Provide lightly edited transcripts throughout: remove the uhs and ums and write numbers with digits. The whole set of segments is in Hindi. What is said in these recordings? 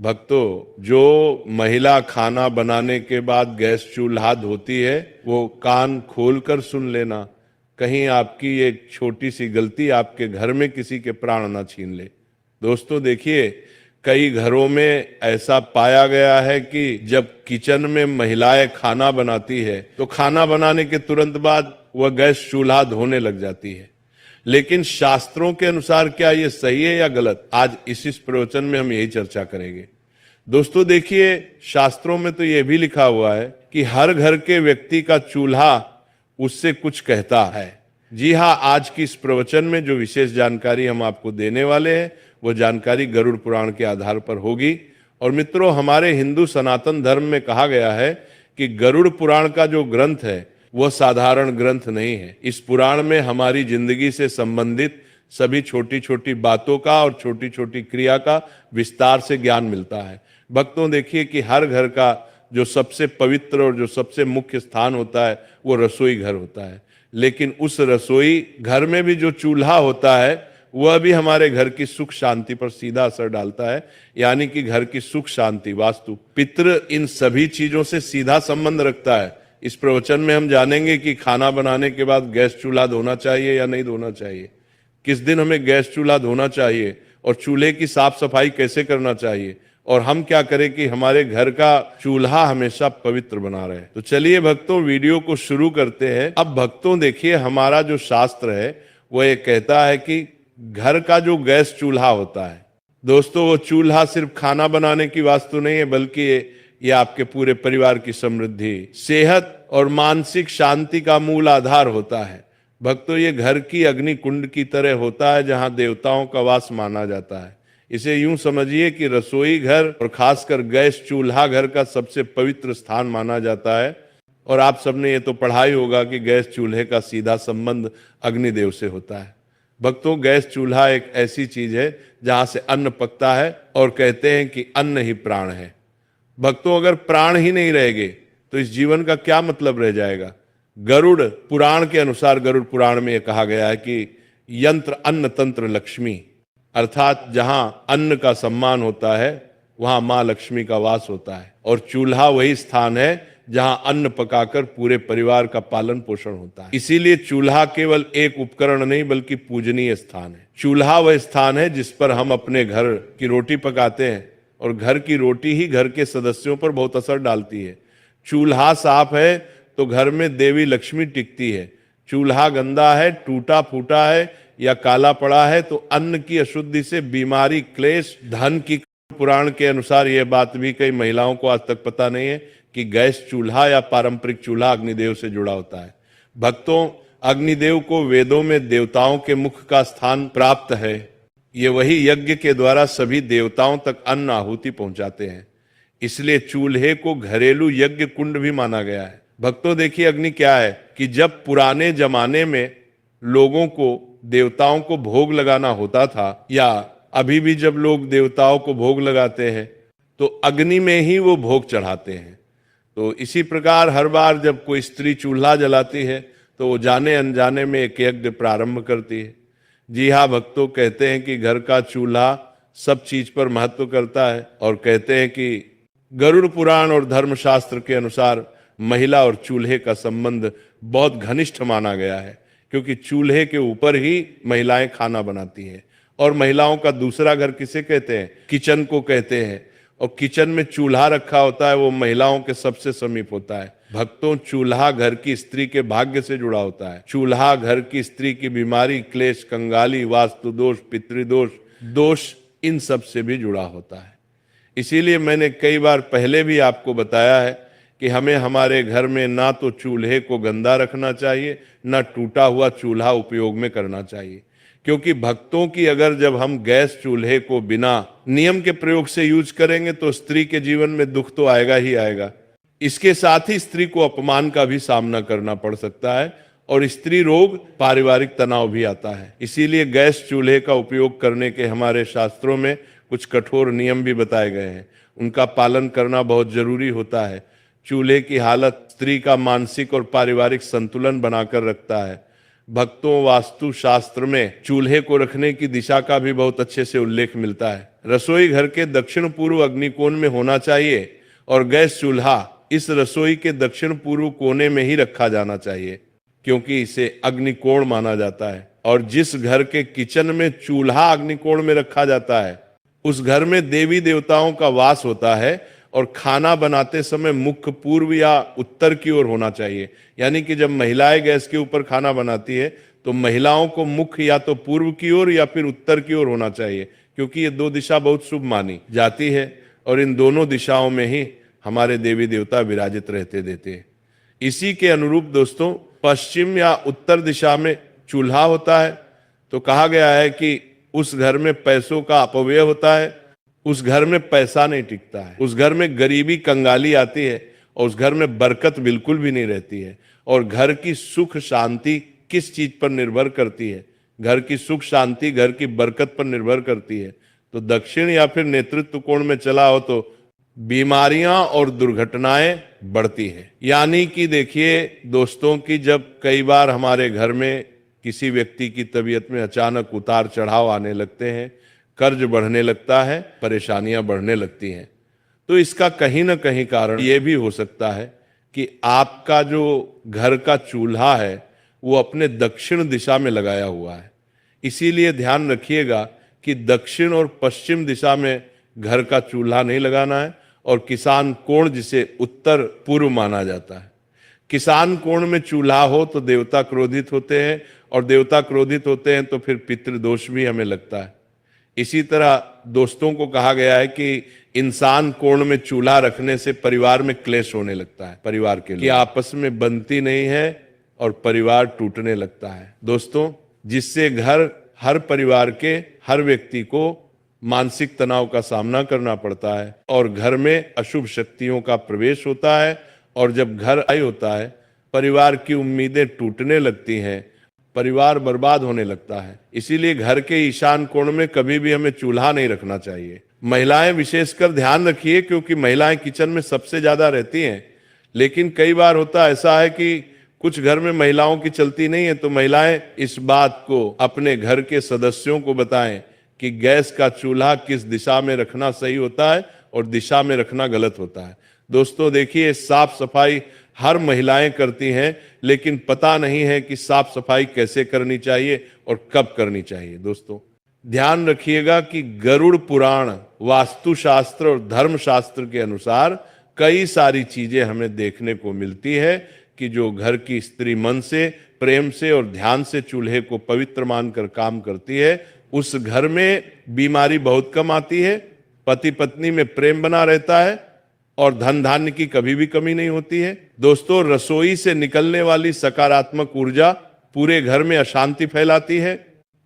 भक्तों, जो महिला खाना बनाने के बाद गैस चूल्हा धोती है, वो कान खोलकर सुन लेना। कहीं आपकी एक छोटी सी गलती आपके घर में किसी के प्राण ना छीन ले। दोस्तों देखिए, कई घरों में ऐसा पाया गया है कि जब किचन में महिलाएं खाना बनाती है तो खाना बनाने के तुरंत बाद वह गैस चूल्हा धोने लग जाती है। लेकिन शास्त्रों के अनुसार क्या ये सही है या गलत, आज इस प्रवचन में हम यही चर्चा करेंगे। दोस्तों देखिए, शास्त्रों में तो यह भी लिखा हुआ है कि हर घर के व्यक्ति का चूल्हा उससे कुछ कहता है। जी हाँ, आज की इस प्रवचन में जो विशेष जानकारी हम आपको देने वाले हैं वो जानकारी गरुड़ पुराण के आधार पर होगी। और मित्रों, हमारे हिंदू सनातन धर्म में कहा गया है कि गरुड़ पुराण का जो ग्रंथ है वह साधारण ग्रंथ नहीं है। इस पुराण में हमारी जिंदगी से संबंधित सभी छोटी छोटी बातों का और छोटी छोटी क्रिया का विस्तार से ज्ञान मिलता है। भक्तों देखिए कि हर घर का जो सबसे पवित्र और जो सबसे मुख्य स्थान होता है वो रसोई घर होता है। लेकिन उस रसोई घर में भी जो चूल्हा होता है वह भी हमारे घर की सुख शांति पर सीधा असर डालता है। यानी कि घर की सुख शांति, वास्तु, पितृ, इन सभी चीजों से सीधा संबंध रखता है। इस प्रवचन में हम जानेंगे कि खाना बनाने के बाद गैस चूल्हा धोना चाहिए या नहीं धोना चाहिए, किस दिन हमें गैस चूल्हा धोना चाहिए और चूल्हे की साफ सफाई कैसे करना चाहिए, और हम क्या करें कि हमारे घर का चूल्हा हमेशा पवित्र बना रहे। तो चलिए भक्तों, वीडियो को शुरू करते हैं। अब भक्तों देखिए, हमारा जो शास्त्र है वो ये कहता है कि घर का जो गैस चूल्हा होता है, दोस्तों वो चूल्हा सिर्फ खाना बनाने की वास्तु नहीं है, बल्कि ये आपके पूरे परिवार की समृद्धि, सेहत और मानसिक शांति का मूल आधार होता है। भक्तों, ये घर की अग्नि कुंड की तरह होता है जहां देवताओं का वास माना जाता है। इसे यूं समझिए कि रसोई घर और खासकर गैस चूल्हा घर का सबसे पवित्र स्थान माना जाता है। और आप सबने ये तो पढ़ा ही होगा कि गैस चूल्हे का सीधा संबंध अग्निदेव से होता है। भक्तों, गैस चूल्हा एक ऐसी चीज है जहां से अन्न पकता है और कहते हैं कि अन्न ही प्राण है। भक्तों, अगर प्राण ही नहीं रहेंगे तो इस जीवन का क्या मतलब रह जाएगा। गरुड़ पुराण के अनुसार, गरुड़ पुराण में यह कहा गया है कि यंत्र अन्न तंत्र लक्ष्मी, अर्थात जहां अन्न का सम्मान होता है वहां मां लक्ष्मी का वास होता है। और चूल्हा वही स्थान है जहां अन्न पकाकर पूरे परिवार का पालन पोषण होता है। इसीलिए चूल्हा केवल एक उपकरण नहीं बल्कि पूजनीय स्थान है। चूल्हा वह स्थान है जिस पर हम अपने घर की रोटी पकाते हैं, और घर की रोटी ही घर के सदस्यों पर बहुत असर डालती है। चूल्हा साफ है तो घर में देवी लक्ष्मी टिकती है। चूल्हा गंदा है, टूटा फूटा है या काला पड़ा है तो अन्न की अशुद्धि से बीमारी, क्लेश, धन की। पुराण के अनुसार यह बात भी कई महिलाओं को आज तक पता नहीं है कि गैस चूल्हा या पारंपरिक चूल्हा अग्निदेव से जुड़ा होता है। भक्तों, अग्निदेव को वेदों में देवताओं के मुख का स्थान प्राप्त है। ये वही यज्ञ के द्वारा सभी देवताओं तक अन्न आहुति पहुंचाते हैं। इसलिए चूल्हे को घरेलू यज्ञ कुंड भी माना गया है। भक्तों देखिए, अग्नि क्या है कि जब पुराने जमाने में लोगों को देवताओं को भोग लगाना होता था, या अभी भी जब लोग देवताओं को भोग लगाते हैं तो अग्नि में ही वो भोग चढ़ाते हैं। तो इसी प्रकार हर बार जब कोई स्त्री चूल्हा जलाती है तो वो जाने अनजाने में एक यज्ञ प्रारंभ करती है। जी हाँ भक्तों, कहते हैं कि घर का चूल्हा सब चीज पर महत्व करता है। और कहते हैं कि गरुड़ पुराण और धर्मशास्त्र के अनुसार महिला और चूल्हे का संबंध बहुत घनिष्ठ माना गया है, क्योंकि चूल्हे के ऊपर ही महिलाएं खाना बनाती हैं। और महिलाओं का दूसरा घर किसे कहते हैं? किचन को कहते हैं। और किचन में चूल्हा रखा होता है वो महिलाओं के सबसे समीप होता है। भक्तों, चूल्हा घर की स्त्री के भाग्य से जुड़ा होता है। चूल्हा घर की स्त्री की बीमारी, क्लेश, कंगाली, वास्तु दोष, पितृदोष, दोष, इन सब से भी जुड़ा होता है। इसीलिए मैंने कई बार पहले भी आपको बताया है कि हमें हमारे घर में ना तो चूल्हे को गंदा रखना चाहिए, ना टूटा हुआ चूल्हा उपयोग में करना चाहिए। क्योंकि भक्तों की अगर जब हम गैस चूल्हे को बिना नियम के प्रयोग से यूज करेंगे तो स्त्री के जीवन में दुख तो आएगा ही आएगा। इसके साथ ही स्त्री को अपमान का भी सामना करना पड़ सकता है और स्त्री रोग, पारिवारिक तनाव भी आता है। इसीलिए गैस चूल्हे का उपयोग करने के हमारे शास्त्रों में कुछ कठोर नियम भी बताए गए हैं। उनका पालन करना बहुत जरूरी होता है। चूल्हे की हालत स्त्री का मानसिक और पारिवारिक संतुलन बनाकर रखता है। भक्तों वास्तु शास्त्र में चूल्हे को रखने की दिशा का भी बहुत अच्छे से उल्लेख मिलता है। रसोई घर के दक्षिण पूर्व अग्निकोण में होना चाहिए और गैस चूल्हा इस रसोई के दक्षिण पूर्व कोने में ही रखा जाना चाहिए, क्योंकि इसे अग्निकोण माना जाता है। और जिस घर के किचन में चूल्हा अग्निकोण में रखा जाता है उस घर में देवी देवताओं का वास होता है और खाना बनाते समय मुख्य पूर्व या उत्तर की ओर होना चाहिए। यानी कि जब महिलाएं गैस के ऊपर खाना बनाती है तो महिलाओं को मुख्य या तो पूर्व की ओर या फिर उत्तर की ओर होना चाहिए, क्योंकि ये दो दिशा बहुत शुभ मानी जाती है और इन दोनों दिशाओं में ही हमारे देवी देवता विराजित रहते देते हैं। इसी के अनुरूप दोस्तों पश्चिम या उत्तर दिशा में चूल्हा होता है तो कहा गया है कि उस घर में पैसों का अपव्यय होता है, उस घर में पैसा नहीं टिकता है, उस घर में गरीबी कंगाली आती है और उस घर में बरकत बिल्कुल भी नहीं रहती है। और घर की सुख शांति किस चीज पर निर्भर करती है? घर की सुख शांति घर की बरकत पर निर्भर करती है। तो दक्षिण या फिर नेतृत्व कोण में चला हो तो बीमारियां और दुर्घटनाएं बढ़ती है। यानी कि देखिए दोस्तों कि जब कई बार हमारे घर में किसी व्यक्ति की तबीयत में अचानक उतार चढ़ाव आने लगते हैं, कर्ज बढ़ने लगता है, परेशानियां बढ़ने लगती हैं, तो इसका कहीं ना कहीं कारण यह भी हो सकता है कि आपका जो घर का चूल्हा है वो अपने दक्षिण दिशा में लगाया हुआ है। इसीलिए ध्यान रखिएगा कि दक्षिण और पश्चिम दिशा में घर का चूल्हा नहीं लगाना है। और किसान कोण जिसे उत्तर पूर्व माना जाता है, किसान कोण में चूल्हा हो तो देवता क्रोधित होते हैं और देवता क्रोधित होते हैं तो फिर पितृदोष भी हमें लगता है। इसी तरह दोस्तों को कहा गया है कि इंसान कोण में चूल्हा रखने से परिवार में क्लेश होने लगता है, परिवार के लिए आपस में बनती नहीं है और परिवार टूटने लगता है दोस्तों, जिससे घर हर परिवार के हर व्यक्ति को मानसिक तनाव का सामना करना पड़ता है और घर में अशुभ शक्तियों का प्रवेश होता है। और जब घर आई होता है परिवार की उम्मीदें टूटने लगती हैं, परिवार बर्बाद होने लगता है। इसीलिए घर के ईशान कोण में कभी भी हमें चूल्हा नहीं रखना चाहिए। महिलाएं विशेषकर ध्यान रखिए, क्योंकि महिलाएं किचन में सबसे ज्यादा रहती हैं। लेकिन कई बार होता ऐसा है कि कुछ घर में महिलाओं की चलती नहीं है, तो महिलाएं इस बात को अपने घर के सदस्यों को बताएं कि गैस का चूल्हा किस दिशा में रखना सही होता है और दिशा में रखना गलत होता है। दोस्तों देखिए, साफ सफाई हर महिलाएं करती हैं, लेकिन पता नहीं है कि साफ सफाई कैसे करनी चाहिए और कब करनी चाहिए। दोस्तों ध्यान रखिएगा कि गरुड़ पुराण, वास्तुशास्त्र और धर्मशास्त्र के अनुसार कई सारी चीजें हमें देखने को मिलती है कि जो घर की स्त्री मन से, प्रेम से और ध्यान से चूल्हे को पवित्र मानकर काम करती है, उस घर में बीमारी बहुत कम आती है, पति पत्नी में प्रेम बना रहता है और धन धान्य की कभी भी कमी नहीं होती है। दोस्तों रसोई से निकलने वाली सकारात्मक ऊर्जा पूरे घर में अशांति फैलाती है,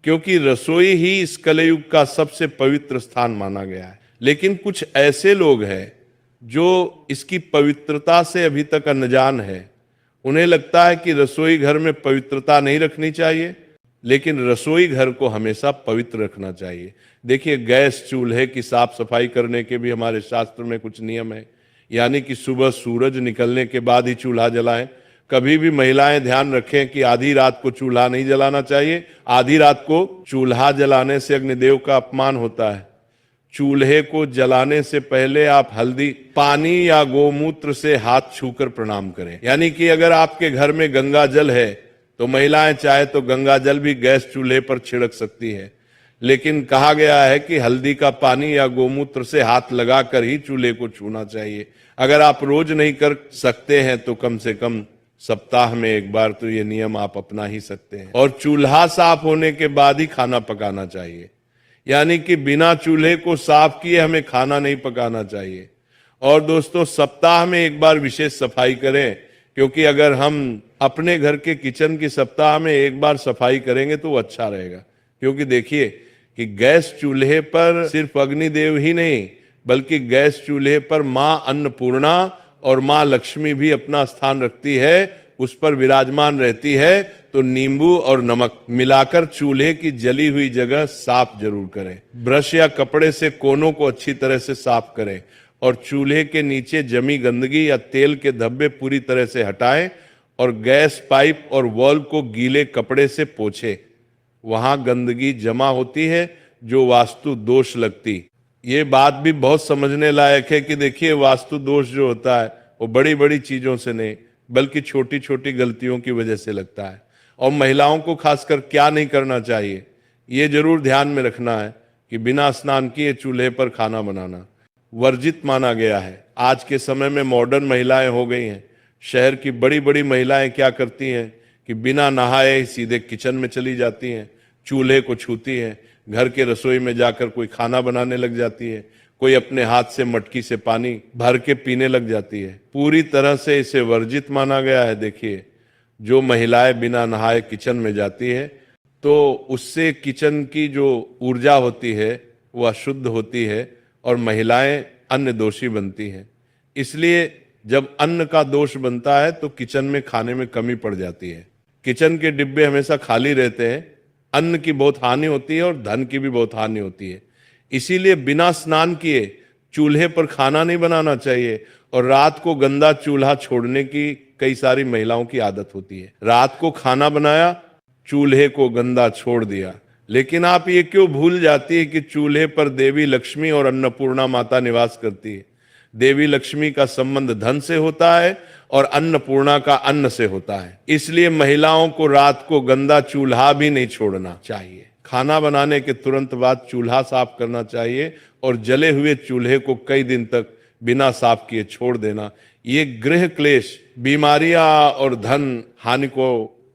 क्योंकि रसोई ही इस कलयुग का सबसे पवित्र स्थान माना गया है। लेकिन कुछ ऐसे लोग हैं जो इसकी पवित्रता से अभी तक अनजान है। उन्हें लगता है कि रसोई घर में पवित्रता नहीं रखनी चाहिए, लेकिन रसोई घर को हमेशा पवित्र रखना चाहिए। देखिए, गैस चूल्हे की साफ सफाई करने के भी हमारे शास्त्र में कुछ नियम है। यानी कि सुबह सूरज निकलने के बाद ही चूल्हा जलाएं। कभी भी महिलाएं ध्यान रखें कि आधी रात को चूल्हा नहीं जलाना चाहिए। आधी रात को चूल्हा जलाने से अग्निदेव का अपमान होता है। चूल्हे को जलाने से पहले आप हल्दी, पानी या गोमूत्र से हाथ छूकर प्रणाम करें। यानी कि अगर आपके घर में गंगा जल है तो महिलाएं चाहे तो गंगा जल भी गैस चूल्हे पर छिड़क सकती है, लेकिन कहा गया है कि हल्दी का पानी या गोमूत्र से हाथ लगाकर ही चूल्हे को छूना चाहिए। अगर आप रोज नहीं कर सकते हैं तो कम से कम सप्ताह में एक बार तो ये नियम आप अपना ही सकते हैं। और चूल्हा साफ होने के बाद ही खाना पकाना चाहिए। यानी कि बिना चूल्हे को साफ किए हमें खाना नहीं पकाना चाहिए। और दोस्तों सप्ताह में एक बार विशेष सफाई करें, क्योंकि अगर हम अपने घर के किचन की सप्ताह में एक बार सफाई करेंगे तो वो अच्छा रहेगा। क्योंकि देखिए कि गैस चूल्हे पर सिर्फ अग्निदेव ही नहीं, बल्कि गैस चूल्हे पर मां अन्नपूर्णा और मां लक्ष्मी भी अपना स्थान रखती है, उस पर विराजमान रहती है। तो नींबू और नमक मिलाकर चूल्हे की जली हुई जगह साफ जरूर करें। ब्रश या कपड़े से कोनों को अच्छी तरह से साफ करें और चूल्हे के नीचे जमी गंदगी या तेल के धब्बे पूरी तरह से हटाएं और गैस पाइप और वॉल्व को गीले कपड़े से पोंछे। वहां गंदगी जमा होती है जो वास्तु दोष लगती। ये बात भी बहुत समझने लायक है कि देखिए, वास्तु दोष जो होता है वो बड़ी बड़ी चीजों से नहीं बल्कि छोटी छोटी गलतियों की वजह से लगता है। और महिलाओं को खासकर क्या नहीं करना चाहिए, ये जरूर ध्यान में रखना है कि बिना स्नान किए चूल्हे पर खाना बनाना वर्जित माना गया है। आज के समय में मॉडर्न महिलाएं हो गई हैं। शहर की बड़ी बड़ी महिलाएं क्या करती हैं कि बिना नहाए सीधे किचन में चली जाती हैं, चूल्हे को छूती हैं, घर के रसोई में जाकर कोई खाना बनाने लग जाती है, कोई अपने हाथ से मटकी से पानी भर के पीने लग जाती है। पूरी तरह से इसे वर्जित माना गया है। देखिए, जो महिलाएं बिना नहाए किचन में जाती है तो उससे किचन की जो ऊर्जा होती है वो अशुद्ध होती है और महिलाएं अन्न दोषी बनती हैं। इसलिए जब अन्न का दोष बनता है तो किचन में खाने में कमी पड़ जाती है। किचन के डिब्बे हमेशा खाली रहते हैं, अन्न की बहुत हानि होती है और धन की भी बहुत हानि होती है। इसीलिए बिना स्नान किए चूल्हे पर खाना नहीं बनाना चाहिए। और रात को गंदा चूल्हा छोड़ने की कई सारी महिलाओं की आदत होती है। रात को खाना बनाया, चूल्हे को गंदा छोड़ दिया। लेकिन आप ये क्यों भूल जाती है कि चूल्हे पर देवी लक्ष्मी और अन्नपूर्णा माता निवास करती है। देवी लक्ष्मी का संबंध धन से होता है और अन्नपूर्णा का अन्न से होता है। इसलिए महिलाओं को रात को गंदा चूल्हा भी नहीं छोड़ना चाहिए। खाना बनाने के तुरंत बाद चूल्हा साफ करना चाहिए और जले हुए चूल्हे को कई दिन तक बिना साफ किए छोड़ देना। ये गृह क्लेश, बीमारियां और धन हानि को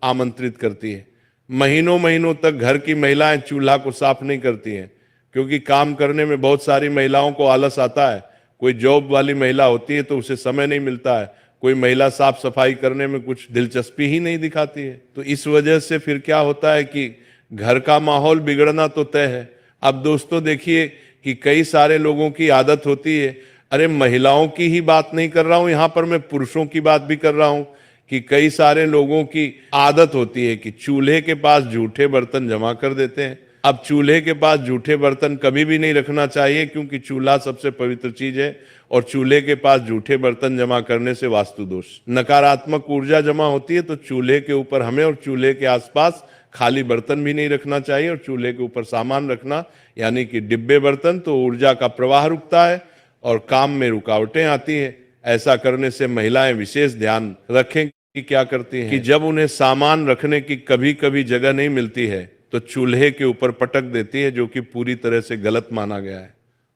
आमंत्रित करती है। महीनों महीनों तक घर की महिलाएं चूल्हा को साफ नहीं करती हैं, क्योंकि काम करने में बहुत सारी महिलाओं को आलस आता है। कोई जॉब वाली महिला होती है तो उसे समय नहीं मिलता है। कोई महिला साफ सफाई करने में कुछ दिलचस्पी ही नहीं दिखाती है। तो इस वजह से फिर क्या होता है कि घर का माहौल बिगड़ना तो तय है। अब दोस्तों देखिए कि कई सारे लोगों की आदत होती है, अरे महिलाओं की ही बात नहीं कर रहा हूं, यहां पर मैं पुरुषों की बात भी कर रहा हूं, कि कई सारे लोगों की आदत होती है कि चूल्हे के पास जूठे बर्तन जमा कर देते हैं। अब चूल्हे के पास जूठे बर्तन कभी भी नहीं रखना चाहिए, क्योंकि चूल्हा सबसे पवित्र चीज है और चूल्हे के पास जूठे बर्तन जमा करने से वास्तु दोष, नकारात्मक ऊर्जा जमा होती है। तो चूल्हे के ऊपर हमें और चूल्हे के आसपास खाली बर्तन भी नहीं रखना चाहिए। और चूल्हे के ऊपर सामान रखना यानी कि डिब्बे बर्तन, तो ऊर्जा का प्रवाह रुकता है और काम में रुकावटें आती हैं। ऐसा करने से महिलाएं विशेष ध्यान रखें कि क्या करती हैं कि जब उन्हें सामान रखने की कभी कभी जगह नहीं मिलती है तो चूल्हे के ऊपर पटक देती है, जो कि पूरी तरह से गलत माना गया है।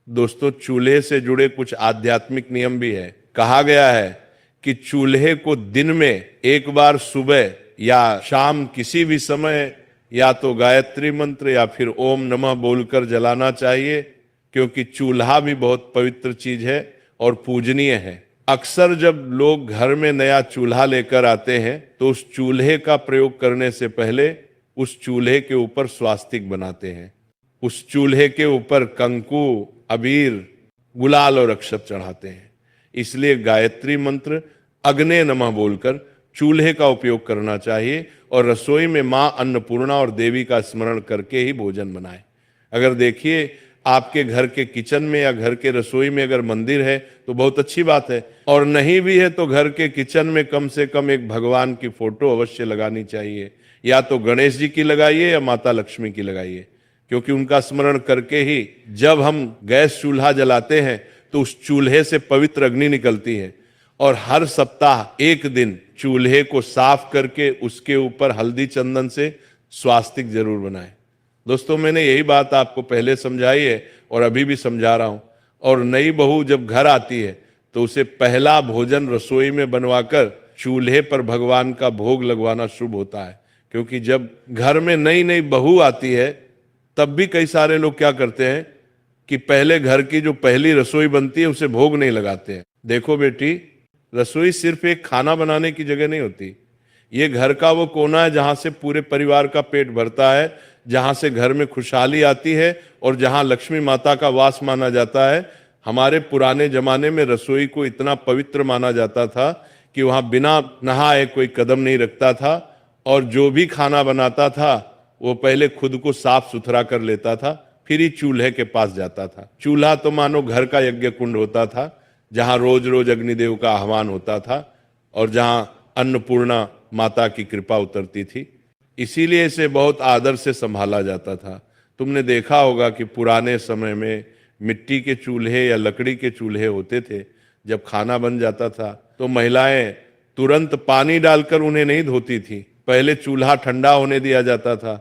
दोस्तों, चूल्हे से जुड़े कुछ आध्यात्मिक नियम भी है। कहा गया है कि चूल्हे को दिन में एक बार सुबह या शाम किसी भी समय या तो गायत्री मंत्र या फिर ओम नमः बोलकर जलाना चाहिए, क्योंकि चूल्हा भी बहुत पवित्र चीज है और पूजनीय है। अक्सर जब लोग घर में नया चूल्हा लेकर आते हैं तो उस चूल्हे का प्रयोग करने से पहले उस चूल्हे के ऊपर स्वास्तिक बनाते हैं। उस चूल्हे के ऊपर कंकु, अबीर, गुलाल और अक्षत चढ़ाते हैं। इसलिए गायत्री मंत्र, अग्ने नमः बोलकर चूल्हे का उपयोग करना चाहिए और रसोई में मां अन्नपूर्णा और देवी का स्मरण करके ही भोजन बनाएं। अगर देखिए आपके घर के किचन में या घर के रसोई में अगर मंदिर है तो बहुत अच्छी बात है, और नहीं भी है तो घर के किचन में कम से कम एक भगवान की फोटो अवश्य लगानी चाहिए। या तो गणेश जी की लगाइए या माता लक्ष्मी की लगाइए, क्योंकि उनका स्मरण करके ही जब हम गैस चूल्हा जलाते हैं तो उस चूल्हे से पवित्र अग्नि निकलती है। और हर सप्ताह एक दिन चूल्हे को साफ करके उसके ऊपर हल्दी चंदन से स्वास्तिक जरूर बनाएं। दोस्तों, मैंने यही बात आपको पहले समझाई है और अभी भी समझा रहा हूं। और नई बहू जब घर आती है तो उसे पहला भोजन रसोई में बनवाकर चूल्हे पर भगवान का भोग लगवाना शुभ होता है। क्योंकि जब घर में नई नई बहू आती है तब भी कई सारे लोग क्या करते हैं कि पहले घर की जो पहली रसोई बनती है उसे भोग नहीं लगाते हैं। देखो बेटी, रसोई सिर्फ एक खाना बनाने की जगह नहीं होती। ये घर का वो कोना है जहां से पूरे परिवार का पेट भरता है, जहां से घर में खुशहाली आती है और जहां लक्ष्मी माता का वास माना जाता है। हमारे पुराने जमाने में रसोई को इतना पवित्र माना जाता था कि वहां बिना नहाए कोई कदम नहीं रखता था, और जो भी खाना बनाता था वो पहले खुद को साफ सुथरा कर लेता था, फिर ही चूल्हे के पास जाता था। चूल्हा तो मानो घर का यज्ञ कुंड होता था, जहां रोज रोज अग्निदेव का आह्वान होता था और जहां अन्नपूर्णा माता की कृपा उतरती थी। इसीलिए इसे बहुत आदर से संभाला जाता था। तुमने देखा होगा कि पुराने समय में मिट्टी के चूल्हे या लकड़ी के चूल्हे होते थे। जब खाना बन जाता था तो महिलाएं तुरंत पानी डालकर उन्हें नहीं धोती थी। पहले चूल्हा ठंडा होने दिया जाता था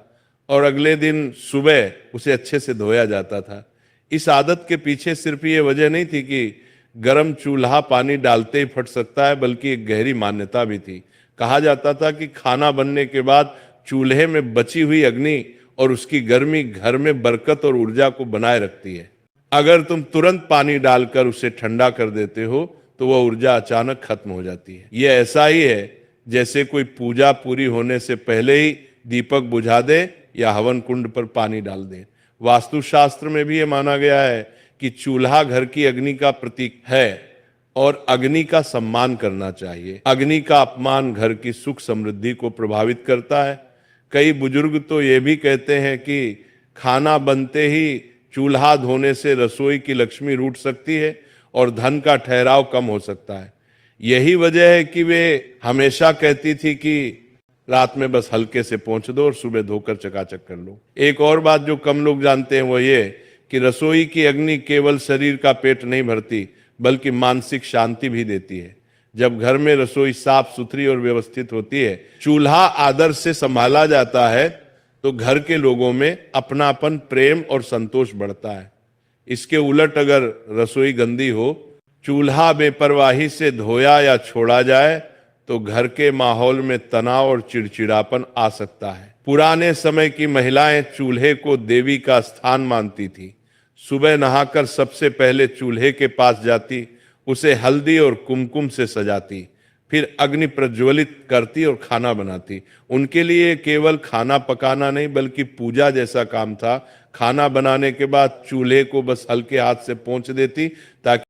और अगले दिन सुबह उसे अच्छे से धोया जाता था। इस आदत के पीछे सिर्फ ये वजह नहीं थी कि गर्म चूल्हा पानी डालते ही फट सकता है, बल्कि एक गहरी मान्यता भी थी। कहा जाता था कि खाना बनने के बाद चूल्हे में बची हुई अग्नि और उसकी गर्मी घर में बरकत और ऊर्जा को बनाए रखती है। अगर तुम तुरंत पानी डालकर उसे ठंडा कर देते हो तो वह ऊर्जा अचानक खत्म हो जाती है। यह ऐसा ही है जैसे कोई पूजा पूरी होने से पहले ही दीपक बुझा दे या हवन कुंड पर पानी डाल दे। वास्तुशास्त्र में भी यह माना गया है कि चूल्हा घर की अग्नि का प्रतीक है और अग्नि का सम्मान करना चाहिए। अग्नि का अपमान घर की सुख समृद्धि को प्रभावित करता है। कई बुजुर्ग तो ये भी कहते हैं कि खाना बनते ही चूल्हा धोने से रसोई की लक्ष्मी रूठ सकती है और धन का ठहराव कम हो सकता है। यही वजह है कि वे हमेशा कहती थी कि रात में बस हल्के से पोंछ दो और सुबह धोकर चकाचक कर लो। एक और बात जो कम लोग जानते हैं वो ये कि रसोई की अग्नि केवल शरीर का पेट नहीं भरती बल्कि मानसिक शांति भी देती है। जब घर में रसोई साफ सुथरी और व्यवस्थित होती है, चूल्हा आदर से संभाला जाता है, तो घर के लोगों में अपनापन, प्रेम और संतोष बढ़ता है। इसके उलट अगर रसोई गंदी हो, चूल्हा बेपरवाही से धोया या छोड़ा जाए तो घर के माहौल में तनाव और चिड़चिड़ापन आ सकता है। पुराने समय की महिलाएं चूल्हे को देवी का स्थान मानती थी। सुबह नहाकर सबसे पहले चूल्हे के पास जाती, उसे हल्दी और कुमकुम से सजाती, फिर अग्नि प्रज्वलित करती और खाना बनाती। उनके लिए केवल खाना पकाना नहीं बल्कि पूजा जैसा काम था। खाना बनाने के बाद चूल्हे को बस हल्के हाथ से पोंछ देती ताकि